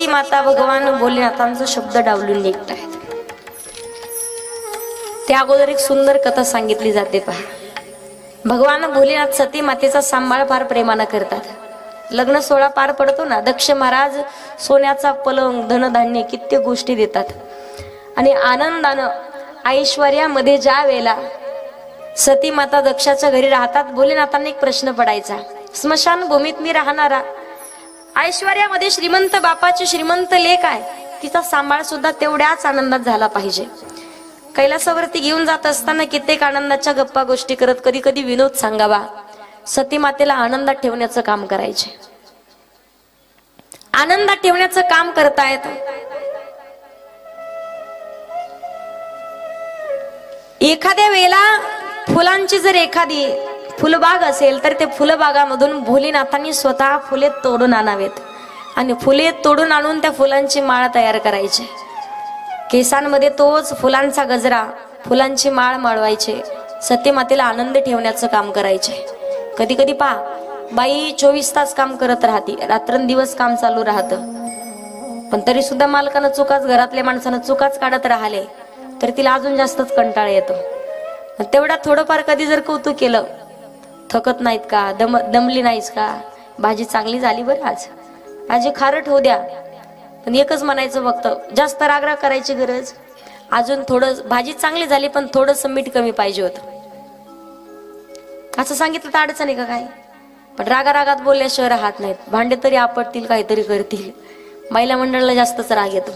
माता भगवान भोलेनाथांचा शब्द डावलून निघत आहेत। त्या अगोदर एक सुंदर कथा सांगितली जाते पहा। भगवान भोलेनाथ सती मातेचा सांभाळ फार प्रेमाने करतात। लग्न सोहळा पार पडतो ना, दक्ष महाराज सोन्याचा पलंग धनधान्य किती गोष्टी देतात आणि आनंदानं ऐश्वर्यामध्ये ज्या वेळेला सती माता दक्षाच्या घरी राहतात, भोलेनाथांना एक प्रश्न पडायचा, स्मशानभूमीत मी राहणारा ऐश्वर्यामध्ये श्रीमंत बापाची श्रीमंत लेक आहे, तिचा सांभाळ सुद्धा तेवढ्याच आनंदात झाला पाहिजे। कैलासावरती घेऊन जात असताना कित्येक आनंदाच्या गप्पा गोष्टी करत कधी कधी विनोद सांगावा, सती मातेला आनंदात ठेवण्याचं काम करायचे। आनंदात ठेवण्याचं काम करतायत। एखाद्या वेळेला फुलांची जर एखादी फुलबाग असेल तर ते फुलबागामधून भोलेनाथांनी स्वतः फुले तोडून आणावेत आणि फुले तोडून आणून त्या फुलांची माळ तयार करायची। केसांमध्ये तोच फुलांचा गजरा, फुलांची माळ माळवायचे, सती मातेला आनंद ठेवण्याचं काम करायचे। कधी कधी पहा, बाई 24 तास काम करत राहते, रात्रंदिवस काम चालू राहतं, पण तरी सुद्धा मालकानं चुकाच, घरातल्या माणसानं चुकाच काढत राहिले तर तिला अजून जास्तच कंटाळा येतो। तेवढा थोडंफार कधी जर कौतुक केलं, थकत नाहीत का, दमली नाहीस का, भाजी चांगली झाली बरं आज, भाजी खारट होऊ द्या, पण एकच म्हणायचं फक्त, जास्त रागराग करायची गरज, अजून थोडं भाजी चांगली झाली पण थोडंसं मीठ कमी पाहिजे होतं, असं सांगितलं तर अडचण आहे का काय? पण रागारागात बोलल्याशिवाय राहत नाहीत, भांडे तरी आपटतील, काहीतरी करतील। महिला मंडळाला जास्तच राग येतो।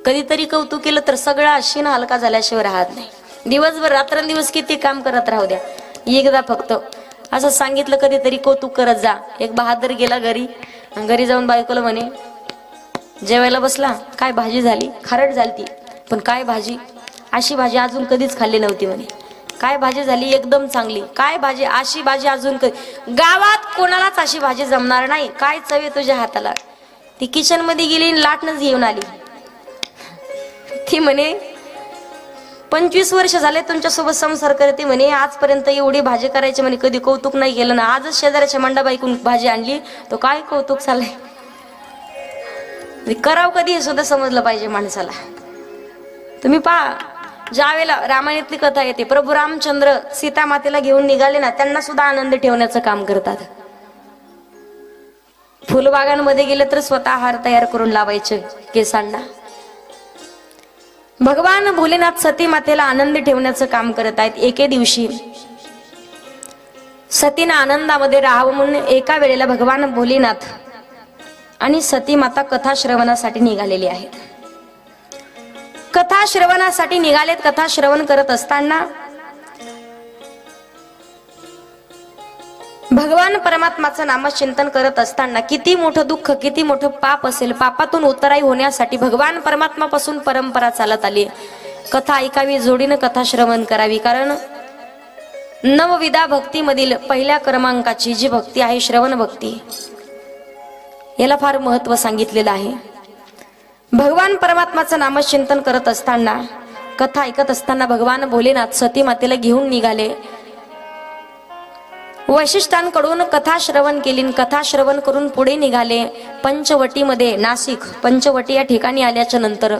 कधीतरी कौतुक केलं तर सगळा अशीन हलका झाल्याशिवाय राहत नाही। दिवसभर रात्रंदिवस किती काम करत राहू द्या, एकदा फक्त असं सांगितलं कधीतरी कौतुक करत जा। एक बहादर गेला घरी जाऊन बायकोला म्हणे, जेवायला बसला, काय भाजी झाली, खारट झाली, पण काय भाजी, अशी भाजी अजून कधीच खाल्ली नव्हती म्हणे। काय भाजी झाली, एकदम चांगली, काय भाजी, अशी भाजी अजून कधी, गावात कोणालाच अशी भाजी जमणार नाही, काय चव आहे तुझ्या हाताला। ती किचन मध्ये गेली, लाटणच घेऊन आली, ती म्हणे 25 वर्ष झाले तुमच्यासोबत संसार करते म्हणे, आजपर्यंत एवढी भाजी करायची म्हणे कधी कौतुक नाही केलं ना, आजच शेजाऱ्याच्या मंडाबाईकून भाजी आणली तो काय कौतुक चाललंय, कराव कधी हे सुद्धा समजलं पाहिजे माणसाला। तुम्ही पहा, ज्या वेळेला रामायणातली कथा येते, प्रभू रामचंद्र सीता मातेला घेऊन निघाले ना, त्यांना सुद्धा आनंद ठेवण्याचं काम करतात। फुलबागांमध्ये गेले तर स्वतः हार तयार करून लावायचे केसांना। भगवान भोलेनाथ सती मातेला आनंद ठेवण्याचं काम करत आहेत। एके दिवशी सतीनं आनंदामध्ये राहावं म्हणून एका वेळेला भगवान भोलेनाथ आणि सती माता कथा श्रवणासाठी निघालेली आहेत। कथा श्रवणासाठी निघालेत। कथा श्रवण करत असताना भगवान परमात्माचं नामचिंतन करत असताना किती मोठं दुःख, किती मोठं पाप असेल, पापातून उतराई होण्यासाठी भगवान परमात्मापासून परंपरा चालत आली, कथा ऐकावी, जोडीनं कथा श्रवण करावी। कारण नवविधा भक्तीमधील पहिल्या क्रमांकाची जी भक्ती आहे, श्रवण भक्ती, याला फार महत्व सांगितलेलं आहे। भगवान परमात्माचं नामचिंतन करत असताना, कथा ऐकत असताना भगवान भोलेनाथ सती मातेला घेऊन निघाले। वैशिष्ट्यांकडून कथा श्रवण केली, कथा श्रवण करून पुढे निघाले। पंचवटीमध्ये, नाशिक पंचवटी या ठिकाणी आल्याच्या नंतर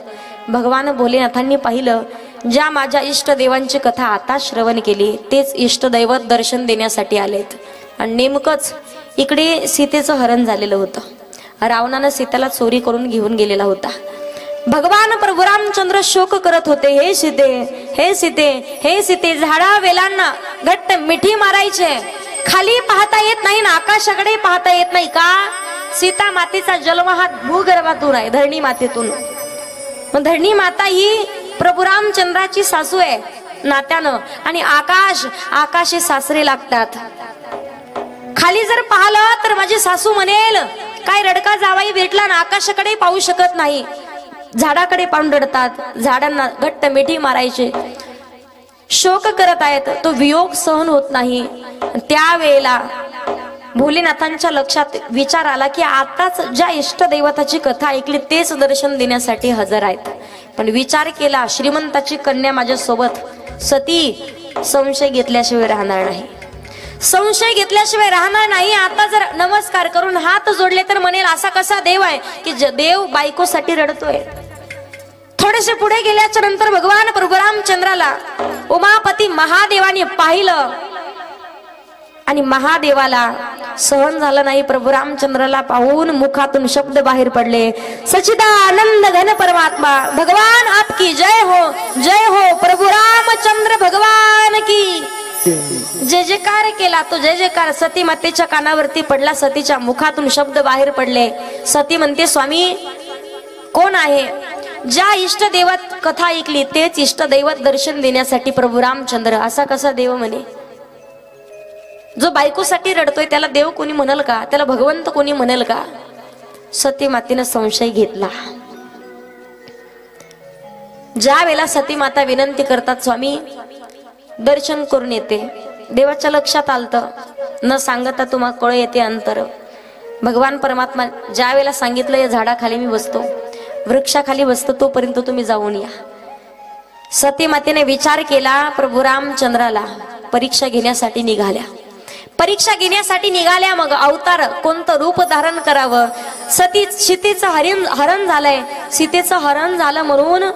भगवान भोलेनाथांनी पाहिलं, ज्या माझ्या इष्ट देवांची कथा आता श्रवण केली तेच इष्टदैवत दर्शन देण्यासाठी आलेत। आणि नेमकंच इकडे सीतेचं हरण झालेलं होतं, रावणानं सीतेला चोरी करून घेऊन गेलेला होता। भगवान प्रभू रामचंद्र शोक करत होते, हे सीते, हे सीते, हे सीते, झाडा वेलांना घट्ट मिठी मारायचे, खाली पाहता येत नाही ना, आकाशाकडे पाहता येत नाही का? सीता मातेचा जन्म हा भूगर्भातून आहे, धरणी मातेतून। मग धरणी माता ही प्रभू रामचंद्राची सासू आहे नात्यानं, आणि आकाश हे सासरे लागतात। खाली जर पाहिलं तर माझी सासू म्हणेल, काय रडका जावाई भेटला ना, आकाशाकडे पाहू शकत नाही, झाडाकडे पाहून रडतात, झाडांना घट्ट मिठी मारायचे, शोक करत आहेत, तो वियोग सहन होत नाही। त्यावेळेला भोलेनाथांच्या लक्षात विचार आला की आताच ज्या इष्टदैवताची कथा ऐकली तेच दर्शन देण्यासाठी हजर आहेत, पण विचार केला, श्रीमंताची कन्या माझ्या सोबत, सती संशय घेतल्याशिवाय राहणार नाही। संशय घेतल्याशिवाय राहणार नाही. आता जर नमस्कार करून हात जोडले तर म्हणेल असा कसा देव आहे की देव बायकोसाठी रडतोय. थोडेसे पुढे गेल्याच्या नंतर भगवान प्रभू रामचंद्राला उमापती महादेवाने पाहिलं आणि महादेवाला सहन झालं नाही. प्रभू रामचंद्राला पाहून मुखातून शब्द बाहेर पडले, सच्चिदानंद घन परमात्मा भगवान आपकी जय हो, प्रभू रामचंद्र भगवान की जय जयकार केला. तो जय जयकार सती मातेच्या कानावरती पडला, सतीच्या मुखातून शब्द बाहेर पडले. सती म्हणते, स्वामी कोण आहे? ज्या इष्ट देवत कथा ऐकली तेच इष्ट दैवत दर्शन देण्यासाठी प्रभू रामचंद्र. असा कसा देव म्हणे? जो बायकोसाठी रडतोय त्याला देव कोणी म्हणल का? त्याला भगवंत कोणी म्हणल का? सती मातेनं संशय घेतला. ज्या वेळेला सती माता विनंती करतात, स्वामी दर्शन करून येते, देवाच्या लक्षात आलतं, न सांगता तुम्हा कळ येते अंतर. भगवान परमात्मा ज्या वेळेला सांगितलं या झाडाखाली मी बसतो, वृक्षाखाली बसतो, तोपर्यंत तुम्ही जाऊन या. सती मातेने विचार केला. प्रभू रामचंद्राला परीक्षा घेण्यासाठी निघाल्या. परीक्षा घेण्यासाठी निघाल्या. मग अवतार कोणतं रूप धारण करावं? सीतेचं हरण झालंय. सीतेचं हरण झालं म्हणून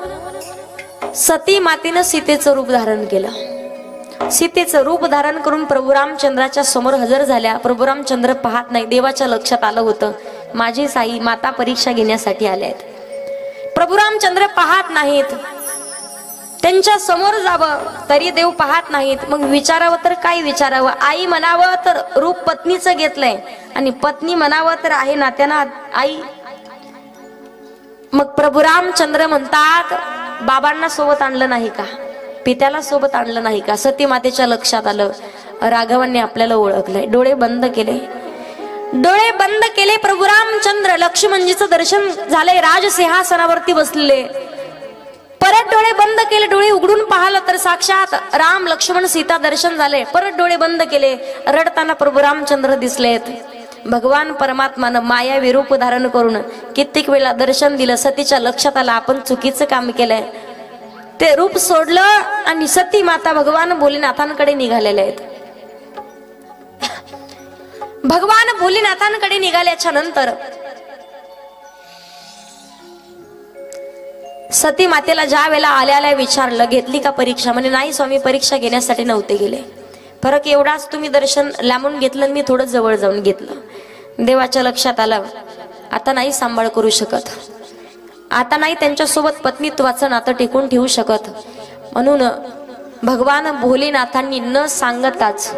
सती मातेनं सीतेचं रूप धारण केलं. सीतेचं रूप धारण करून प्रभू रामचंद्राच्या समोर हजर झाल्या. प्रभू रामचंद्र पाहत नाही. देवाच्या लक्षात आलं होतं माझी साई माता परीक्षा घेण्यासाठी आल्या आहेत. प्रभू रामचंद्र पाहत नाहीत. त्यांच्या समोर जावं तरी देव पाहत नाहीत. मग विचारावं तर काय विचारावं? आई म्हणावं तर रूप पत्नीचं घेतलंय आणि पत्नी म्हणावं तर आहे नात्यानं आई. मग प्रभू रामचंद्र म्हणतात, बाबांना सोबत आणलं नाही का? पित्याला सोबत आणलं नाही का? सती मातेच्या लक्षात आलं राघवांनी आपल्याला ओळखलंय. डोळे बंद केले. डोळे बंद केले. प्रभू रामचंद्र लक्ष्मणजीचं दर्शन झालंय. राजसिंहासनावरती बसलेले. परत डोळे बंद केले. डोळे उघडून पाहिलं तर साक्षात राम लक्ष्मण सीता दर्शन झाले. परत डोळे बंद केले. रडताना प्रभू रामचंद्र दिसलेत. भगवान परमात्मानं मायावी रूप धारण करून कित्येक वेळा दर्शन दिलं. सतीच्या लक्षात आलं आपण चुकीचं काम केलंय. ते रूप सोडलं आणि सती माता भगवान भोलेनाथांकडे निघालेले आहेत. भगवान भोलेनाथांकडे निघाल्याच्या नंतर सती मातेला ज्या वेळेला आल्याला विचारलं, घेतली का परीक्षा? म्हणे नाही स्वामी, परीक्षा घेण्यासाठी नव्हते गेले. फरक एवढाच, तुम्ही दर्शन लांबून घेतलं, मी थोडं जवळ जाऊन घेतलं. देवाच्या लक्षात आलं आता नाही सांभाळ करू शकत, आता नाही त्यांच्यासोबत पत्नीत्वाचं नातं टिकून ठेवू शकत. म्हणून भगवान भोलेनाथांनी न सांगताच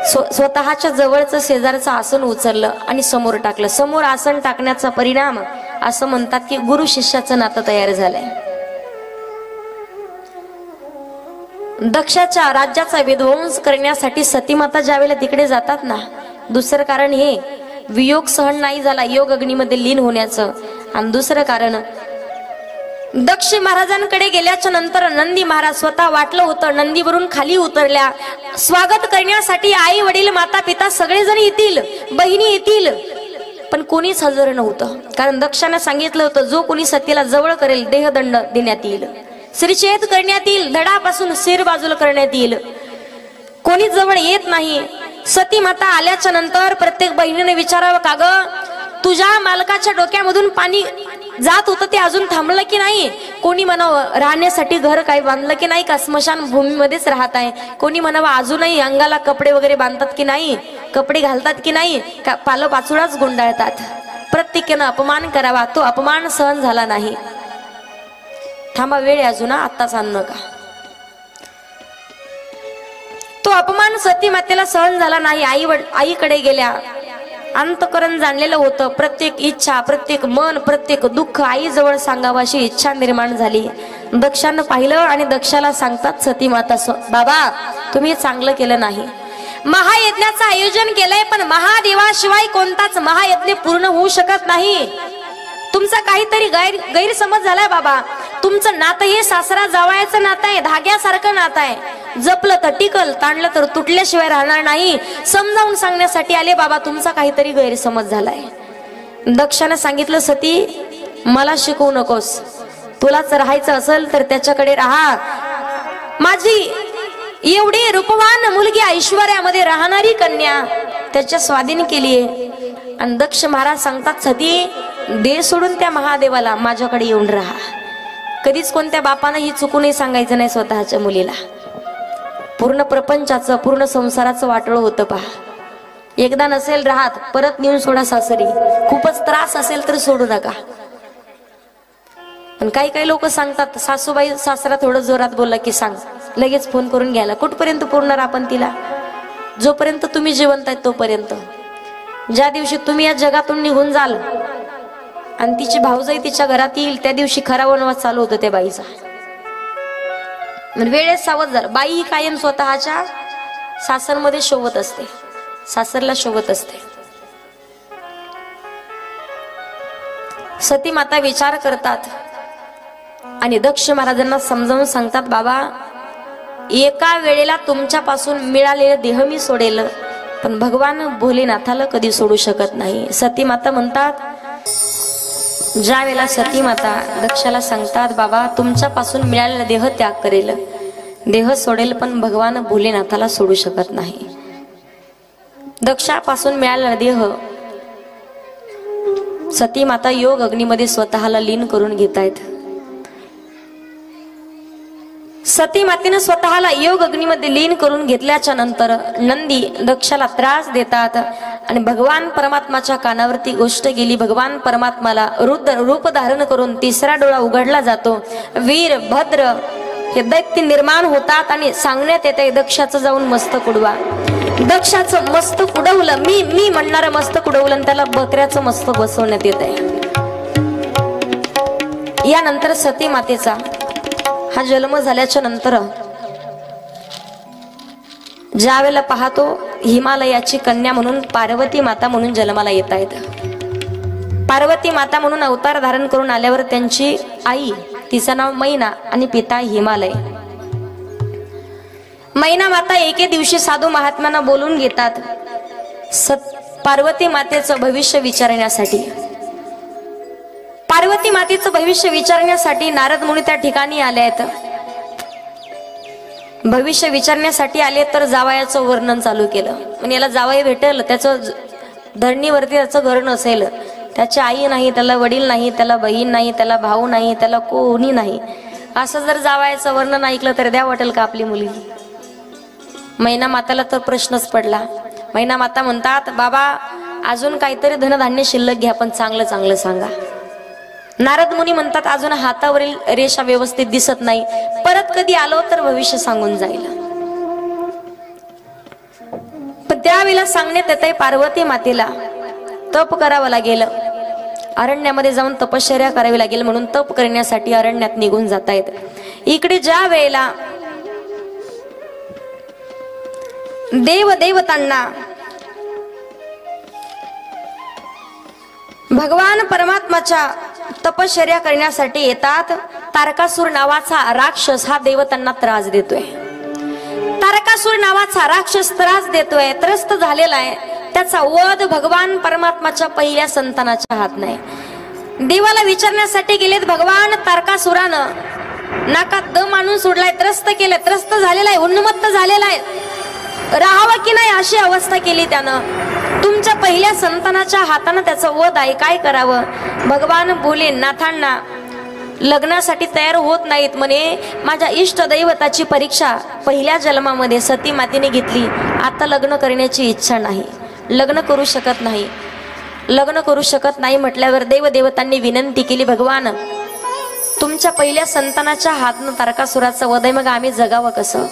स्वतःच्या जवळचं शेजारचं आसन उचललं आणि समोर टाकलं. समोर आसन टाकण्याचा परिणाम असं म्हणतात की गुरु शिष्याचं नातं तयार झालंय. दक्षाच्या राज्याचा विध्वंस करण्यासाठी सतीमाता ज्यावेळेला तिकडे जातात ना, दुसरं कारण हे वियोग सहन नाही झाला योग अग्नीमध्ये लीन होण्याचं. आणि दुसरं कारण दक्ष महाराजांकडे गेल्याच्या नंतर नंदी महाराज स्वतः वाटलं होतं, नंदीवरून खाली उतरल्या. स्वागत करण्यासाठी आई वडील माता पिता सगळेजण येतील, बहिणी येतील, पण कोणीच हजर नव्हतं. कारण दक्षाने सांगितलं होतं जो कोणी सतीला जवळ करेल देहदंड देण्यात येईल, श्रीछेद करण्यात येईल, धडापासून शिर बाजूला करण्यात येईल. कोणी जवळ येत नाही. सती माता आल्याच्या नंतर प्रत्येक बहिणीने विचारावं, का ग तुझ्या मालकाच्या डोक्यामधून पाणी जात होतं ते अजून थांबलं की नाही? कोणी म्हणावं राहण्यासाठी घर काही बांधलं की नाही, का स्मशान भूमीमध्येच राहत आहे? कोणी म्हणावं अजूनही अंगाला कपडे वगैरे बांधतात की नाही, कपडे घालतात की नाही, का पालं पाचोळाच गुंडाळतात? प्रत्येकानं अपमान करावा, तो अपमान सहन झाला नाही. थांबा, वेळ अजून, आत्ताच आणू नका. तो अपमान सती मातेला सहन झाला नाही. आईकडे गेल्या. अंतकरण जाणलेलं होतं. प्रत्येक इच्छा, प्रत्येक मन, प्रत्येक दुःख आईजवळ सांगावं अशी इच्छा निर्माण झाली. दक्षानं पाहिलं आणि दक्षाला सांगतात सती माता, बाबा तुम्ही चांगलं केलं नाही. महायज्ञाचं आयोजन केलंय, पण महादेवाशिवाय कोणताच महायज्ञ पूर्ण होऊ शकत नाही. तुमचा काहीतरी गैरसमज झालाय बाबा. तुमचं नातं हे सासरा जावयाचं नातं आहे, धाग्यासारखं नातं आहे. जपलं तर टिकल, ताणलं तर तुटल्याशिवाय राहणार नाही. समजावून सांगण्यासाठी आले बाबा, तुमचा काहीतरी गैरसमज झालाय. दक्षाने सांगितलं, सती मला शिकवू नकोस, तुलाच राहायचं असेल तर त्याच्याकडे राहा. माझी एवढी रूपवान मुलगी ऐश्वर्यामध्ये राहणारी कन्या त्याच्या स्वाधीन केलीये. आणि दक्ष महाराज सांगतात, सती दे सोडून त्या महादेवाला, माझ्याकडे येऊन राहा. कधीच कोणत्या बापानं ही चुकूनही सांगायचं नाही स्वतःच्या मुलीला. पूर्ण प्रपंचाचं पूर्ण संसाराचं वाटोळं होतं पहा. एकदा नसेल राहत परत नेऊन सोडा सासरी. खूपच त्रास असेल तर सोडू नका. पण काही काही लोक सांगतात, सासूबाई सासरा थोडं जोरात बोलला की सांग, लगेच फोन करून घ्यायला. कुठपर्यंत पुरणार आपण तिला? जोपर्यंत तुम्ही जिवंत आहेत तोपर्यंत. ज्या दिवशी तुम्ही या जगातून निघून जाल आणि तिची भाऊजाई तिच्या घरात येईल, त्या दिवशी खरा वनवास चालू होतो त्या बाईचा. वेळेत सावध झालं. बाई ही कायम स्वतःच्या सासरमध्ये शोभत असते, सासरला शोभत असते. सती माता विचार करतात आणि दक्ष महाराजांना समजावून सांगतात, बाबा एका वेळेला तुमच्यापासून मिळालेला देह मी सोडेल, पण भगवान भोलेनाथाला कधी सोडू शकत नाही. सती माता म्हणतात, ज्या वेळेला सती माता दक्षाला सांगतात, बाबा तुमच्यापासून मिळालेला देह त्याग करेल, देह सोडेल, पण भगवान भोलेनाथाला सोडू शकत नाही. दक्षापासून मिळालेला देह सती माता योग अग्नीमध्ये स्वतःला लीन करून घेतायत. सती मातेने स्वतःला योग अग्नीमध्ये लीन करून घेतल्याच्या नंतर नंदी दक्षाला त्रास देतात आणि भगवान परमात्माच्या कानावरती गोष्ट गेली. भगवान परमात्माला रुद्र रूप धारण करून तिसरा डोळा उघडला जातो. वीर भद्र हे दैत्य निर्माण होतात आणि सांगण्यात येते, दक्षाचं जाऊन मस्तक उडवा. दक्षाचं मस्तक उडवलं, मी म्हणणारं मस्तक उडवलं आणि त्याला बकऱ्याचं मस्तक बसवण्यात येत आहे. यानंतर सती मातेचा हा जन्म झाल्याच्या नंतर ज्या वेळेला पाहतो, हिमालयाची कन्या म्हणून पार्वती माता म्हणून जन्माला येत आहेत. पार्वती माता म्हणून अवतार धारण करून आल्यावर त्यांची आई, तिचं नाव मैना आणि पिता हिमालय. मैना माता एके दिवशी साधू महात्म्यांना बोलून घेतात पार्वती मातेचं भविष्य विचारण्यासाठी. पार्वती मातेचं भविष्य विचारण्यासाठी नारद मुनी त्या ठिकाणी आले आहेत. भविष्य विचारण्यासाठी आले तर जावयाचं वर्णन चालू केलं. म्हणजे याला जावई भेटेल, त्याचं धरणीवरती त्याचं घर नसेल, त्याची आई नाही, त्याला वडील नाही, त्याला बहीण नाही, त्याला भाऊ नाही, त्याला कोणी नाही, असं जर जावयाचं वर्णन ऐकलं तर द्या वाटेल का आपली मुलगी? मैना माताला तर प्रश्नच पडला. मैना माता म्हणतात, बाबा अजून काहीतरी धनधान्य शिल्लक घ्या, पण चांगलं चांगलं सांगा. नारद मुनी म्हणतात, अजून हातावरील रेषा व्यवस्थित दिसत नाही, परत कधी आलो तर भविष्य सांगून जाईल. पण त्यावेळेला सांगण्यात येतंय, पार्वती मातेला तप करावं लागेल, अरण्यामध्ये जाऊन तपश्चर्या करावी लागेल, म्हणून तप करण्यासाठी अरण्यात निघून जात आहेत. इकडे ज्या वेळेला देवदेवतांना भगवान परमात्माच्या तपश्चर्या करण्यासाठी येतात, तारकासूर नावाचा राक्षस हा देवतांना त्रास देतोय. तारकासूर नावाचा राक्षस त्रास देतोय, त्रस्त झालेला आहे. त्याचा वध भगवान परमात्माच्या पहिल्या संतानाच्या हात नाही. देवाला विचारण्यासाठी गेलेत, भगवान तारकासुरानं नाकात दम आणून सोडलाय, त्रस्त केलंय, त्रस्त झालेला आहे, उन्मत्त झालेला आहे, राहावं की नाही अशी अवस्था केली त्यानं. तुमच्या पहिल्या संतानाच्या हातानं त्याचं वध आहे, काय करावं? भगवान भोलेनाथांना लग्नासाठी तयार होत नाहीत म्हणे. माझ्या इष्ट दैवताची परीक्षा पहिल्या जन्मामध्ये सती मातेने घेतली, आता लग्न करण्याची इच्छा नाही, लग्न करू शकत नाही. लग्न करू शकत नाही म्हटल्यावर देवदेवतांनी विनंती केली, भगवान तुमच्या पहिल्या संतानाच्या हातनं तारकासुराचं वध आहे, मग आम्ही जगावं कसं?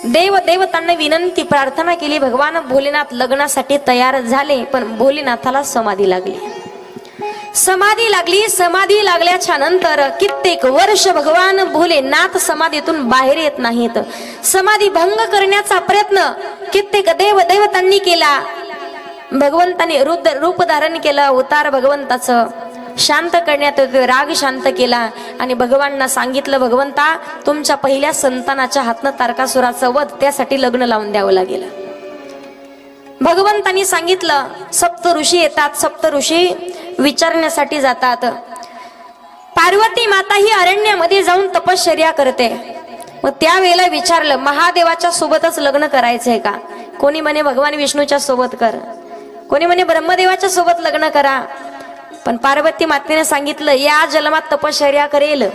देवदेवतांना विनंती प्रार्थना केली. भगवान भोलेनाथ लग्नासाठी तयार झाले, पण भोलेनाथाला समाधी लागली. समाधी लागली. समाधी लागल्याच्या नंतर कित्येक वर्ष भगवान भोलेनाथ समाधीतून बाहेर येत नाहीत. समाधी भंग करण्याचा प्रयत्न कित्येक देवदेवतांनी केला. भगवंताने रुद्र रूप धारण केलं, अवतार भगवंताचं शांत करण्यात येतो, राग शांत केला आणि भगवानांना सांगितलं, भगवंता तुमच्या पहिल्या संतानाच्या हातनं तारकासुराचं वध, त्यासाठी लग्न लावून द्यावं लागेल. भगवंतांनी सांगितलं. सप्त ऋषी येतात, सप्त ऋषी विचारण्यासाठी जातात. पार्वती माता ही अरण्यामध्ये जाऊन तपश्चर्या करते. मग त्यावेळेला विचारलं महादेवाच्या सोबतच लग्न करायचंय का? कोणी म्हणे भगवान विष्णूच्या सोबत कर, कोणी म्हणे ब्रह्मदेवाच्या सोबत लग्न करा. पण पार्वती मातेने सांगितलं या जन्मात तपश्चर्या करेल,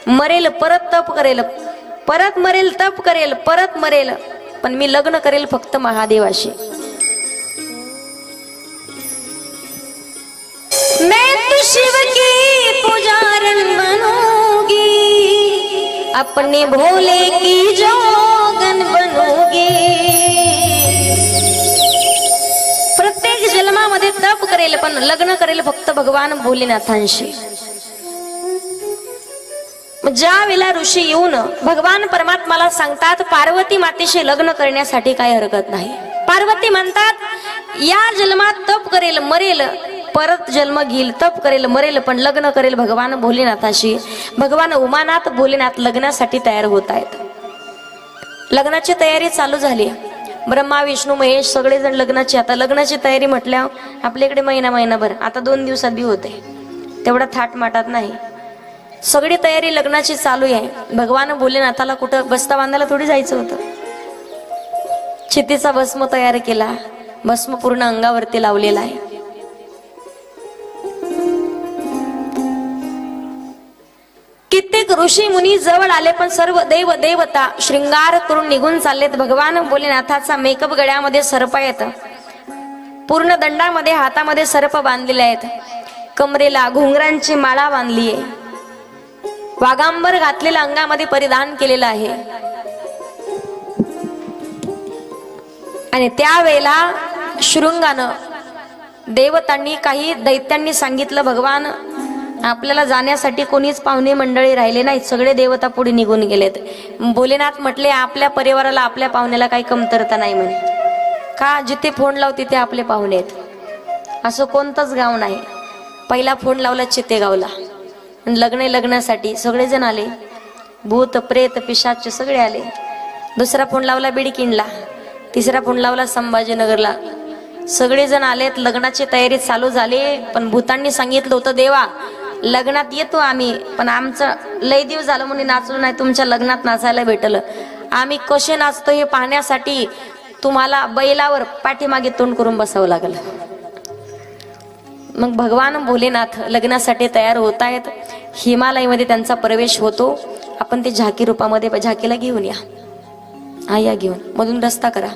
मरेल, परत तप करेल, परत मरेल, तप करेल, परत मरेल, पण मी लग्न करेल फक्त महादेवाशी. मैं तो शिव की पुजारन बनूंगी, अपने भोले की जोगन बनूंगी. प्रत्येक जन्मामध्ये तप करेल पण लग्न करेल फक्त भगवान भोलेनाथांशी. ज्या वेळेला ऋषी येऊन भगवान परमात्माला सांगतात पार्वती मातेशी लग्न करण्यासाठी काही हरकत नाही. पार्वती म्हणतात या जन्मात तप करेल, मरेल, परत जन्म घेईल, तप करेल, मरेल, पण लग्न करेल भगवान भोलेनाथाशी. भगवान उमानाथ भोलेनाथ लग्नासाठी तयार होत आहेत. लग्नाची तयारी चालू झाली. ब्रह्मा विष्णू महेश सगळेजण लग्नाची. आता लग्नाची तयारी म्हटल्यावर आपल्याकडे महिनाभर, आता 2 दिवसात बी होते, तेवढा थाट माटात नाही. सगळी तयारी लग्नाची चालू आहे. भगवान भोलेनाथाला कुठं बस्ता बांधायला थोडी जायचं होतं. चितीचा भस्म तयार केला, भस्म पूर्ण अंगावरती लावलेला आहे. कित्येक ऋषी मुनी जवळ आले पण सर्व देव देवता श्रृंगार करून निघून चाललेत. भगवान भोलेनाथाचा मेकअप गळ्यामध्ये सर्प आहेत, पूर्ण दंडामध्ये हातामध्ये सर्प बांधलेले आहेत, कमरेला घुंगरांची माळा बांधली आहे, वागांबर घातलेला अंगामध्ये परिधान केलेला आहे. आणि त्यावेळेला शृंगानं देवतांनी काही दैत्यांनी सांगितलं भगवान आपल्याला जाण्यासाठी कोणीच पाहुणे मंडळी राहिले नाहीत, सगळे देवता पुढे निघून गेलेत. भोलेनाथ म्हटले आपल्या परिवाराला आपल्या पाहुण्याला काही कमतरता नाही म्हणे. का? जिथे फोन लाव तिथे आपले पाहुणे आहेत, असं कोणतंच गाव नाही. पहिला फोन लावला चितेगावला, लग्नासाठी सगळेजण आले, भूत प्रेत पिशाच सगळे आले. दुसरा फोन लावला बिडकीनला, तिसरा फोन लावला संभाजीनगरला, सगळेजण आलेत. लग्नाची तयारी चालू झाली. पण भूतांनी सांगितलं होतं देवा लग्नात येतो आम्ही, पण आमचं लय दिवस झालं म्हणून नाचलो नाही, तुमच्या लग्नात नाचायला भेटलं. आम्ही कसे नाचतो हे पाहण्यासाठी तुम्हाला बैलावर पाठीमागे तोंड करून बसावं लागलं. मग भगवान भोलेनाथ लग्नासाठी तयार होत आहेत. हिमालयामध्ये त्यांचा प्रवेश होतो. आपण ते झाकी रूपामध्ये झाकीला घेऊन या. हा या घेऊन मधून रस्ता करा.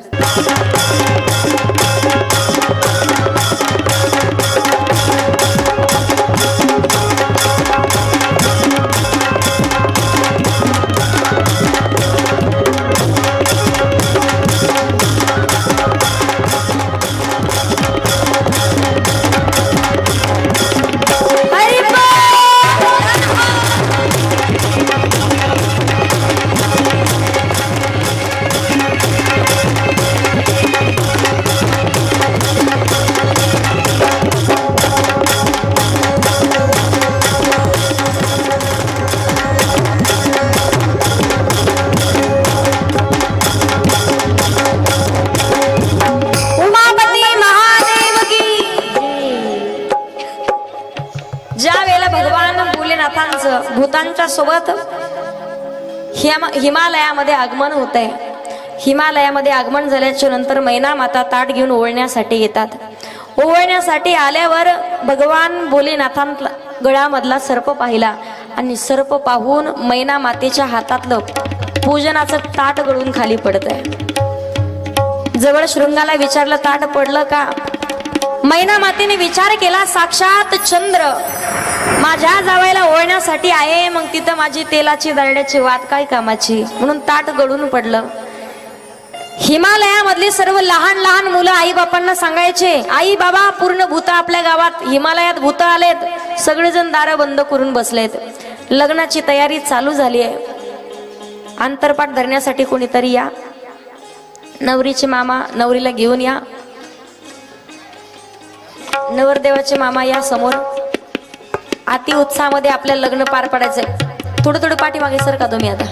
भूतांच्या सोबत हिमालयामध्ये आगमन होत आहे. हिमालयामध्ये आगमन झाल्याच्या नंतर मैना माता ताट घेऊन ओवळण्यासाठी येतात. ओवळण्यासाठी आल्यावर भगवान भोलेनाथांना गळ्यामधला सर्प पाहिला आणि सर्प पाहून मैना मातेच्या हातातलं पूजनाचं ताट गळून खाली पडत आहे. जवळ शृंगाला विचारलं ताट पडलं का? मैना मातेने विचार केला साक्षात चंद्र माझ्या जावयाला ओळण्यासाठी आहे, मग तिथं माझी तेलाची दरड्याची वात काय कामाची, म्हणून ताट गळून पडलं. हिमालयामधले सर्व लहान लहान मुलं आई बापांना सांगायचे आई बाबा पूर्ण भूत आपल्या गावात हिमालयात भूत आलेत. सगळेजण दार बंद करून बसलेत. लग्नाची तयारी चालू झाली आहे. अंतरपाठ धरण्यासाठी कोणीतरी या. नवरीचे मामा नवरीला घेऊन या. नवरदेवाचे मामा या समोर. अति उत्साहामध्ये आपल्याला लग्न पार पडायचंय. थोडं थोडं पाठीमागे सर का तुम्ही आता.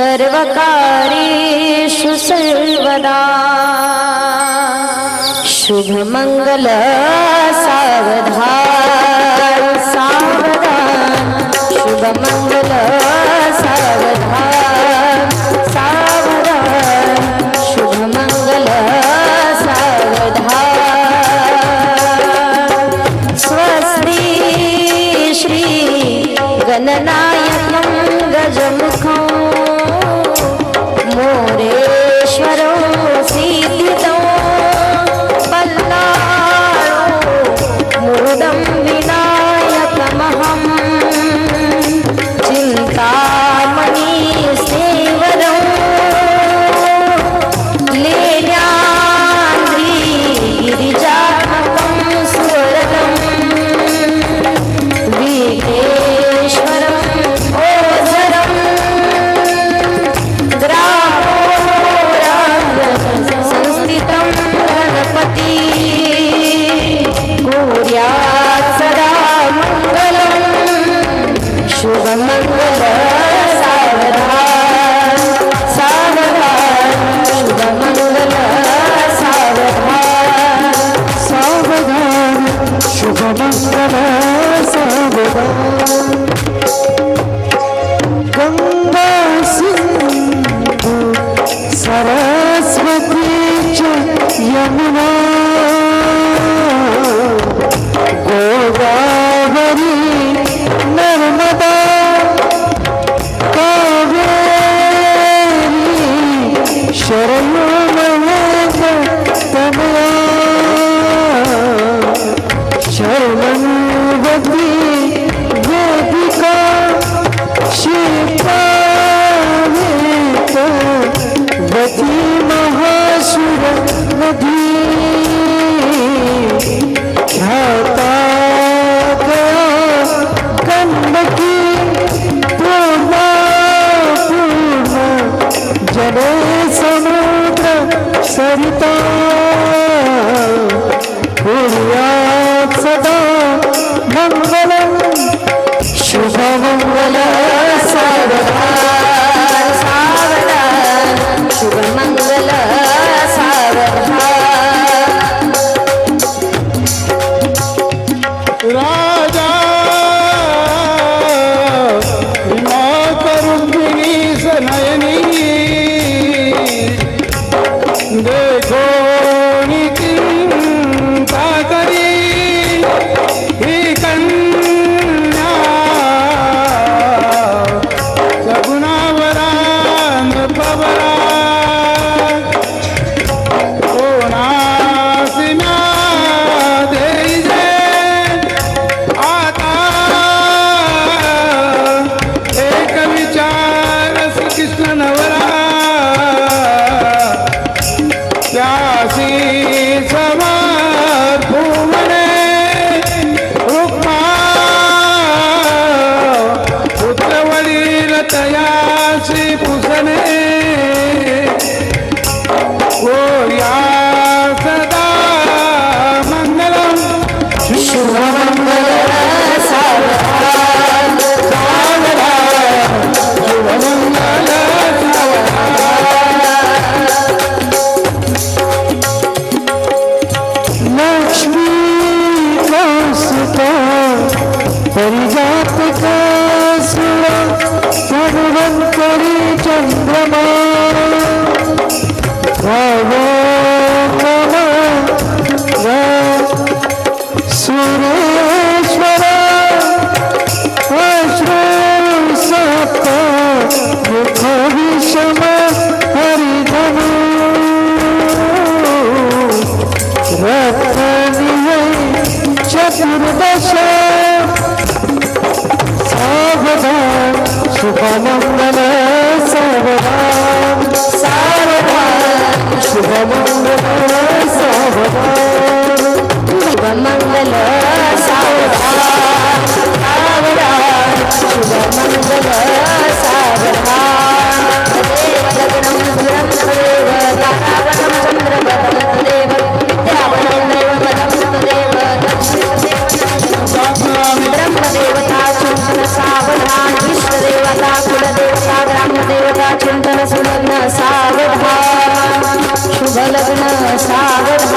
सर्वकार्येषु सर्वदा शुभमंगल सावधान सावधान शुभमंगल सावधान सावधान शुभमंगल सावधान स्वस्ति श्री गणनायकं गजमुखं मोरेश्वरो सिद्धितो मूढं विनायकमहं चिन्तामणि सेवरं लेल्याद्रि गिरिजात्मकं सुवरदं विघ्नेश्वरं ओझरं ग्रामोराग्रसंस्थितं गणपति सदा मंगलम शुभमंगल सावधान सावधान शुभमंगल सावधान सावधान शुभमंगल सावधान गंगा सिंधु सरस्वती च यमुना गोदावरी नर्मदा कावेरी शरणो तमया शरणवती वेदिका शिल्पावती महासुर नदी ख्याता जले समुद्र सरिता कुर्यात् सदा मंगलम शुभमंगल सावधान सावधान शुभमंगल सावधान राजा करुंगिनी सनयनी देखो चिंता करी ही कन्या सगुणावरान पवरा कोणासिना दे आता एक विचार कृष्ण नवरा त्यासी समर भूमने रुक्मा पुत्रवडील तयासी पुसने गोया सदा मंगलम शुभमंगल सावधान सावधान शुभमंगल लक्ष्मी कौसुता परिजात का सुरा भगवंतरी चंद्रमा सुरेश्वर अश्रु सप्त मुख विषम हरिधनु चतुर्दश सावधान शुभमंगल सावधान सावधान शुभमंगल सावधान शुभमंगल सावधान सावधान शुभमंगल सावधान ब्रह्मदेवता सावधान इष्ट देवता कुल देवता ग्राम देवता सावधान